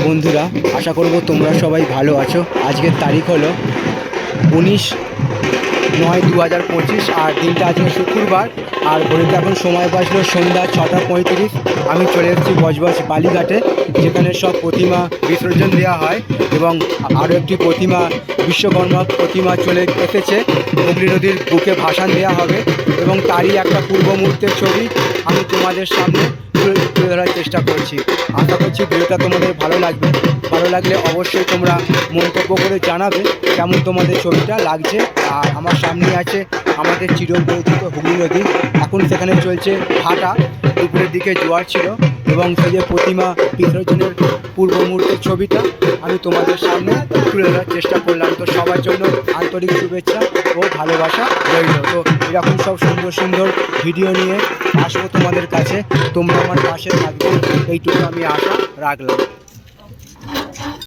বন্ধুরা, আশা করব তোমরা সবাই ভালো আছো। আজকের তারিখ হলো 19/9/2025 আর দিনটা আজকে শুক্রবার। আর ঘড়িতে এখন সময় বাজলো সন্ধ্যা 6:35। আমি চলে এসেছি বজবজ বালিঘাটে, যেখানে সব প্রতিমা বিসর্জন দেওয়া হয় এবং আরও একটি প্রতিমা, বিশ্বকর্মা প্রতিমা চলে এসেছে। হুগলি নদীর বুকে ভাসান দেওয়া হবে এবং তারই একটা পূর্ব মুহূর্তের ছবি আমি তোমাদের সামনে তুলে ধরার চেষ্টা করছি। আশা করছি ভিডিওটা তোমাদের ভালো লাগবে। ভালো লাগলে অবশ্যই তোমরা মন্তব্য করে জানাবে কেমন তোমাদের ছবিটা লাগছে। আর আমার সামনে আছে আমাদের চিরপরিচিত হুগলি নদী। এখন সেখানে চলছে ভাটা, দুপুরের দিকে জোয়ার ছিল এবং সেই যে প্রতিমা বিসর্জনের পূর্ব মুহূর্তের ছবিটা আমি তোমাদের সামনে তুলে ধরার চেষ্টা করলাম। তো সবার জন্য আন্তরিক শুভেচ্ছা ও ভালোবাসা রইল। তো এরকম সব সুন্দর সুন্দর ভিডিও নিয়ে আসবো তোমাদের কাছে, তোমরা আমার পাশে থাকবে, এইটুকু আমি আশা রাখলাম।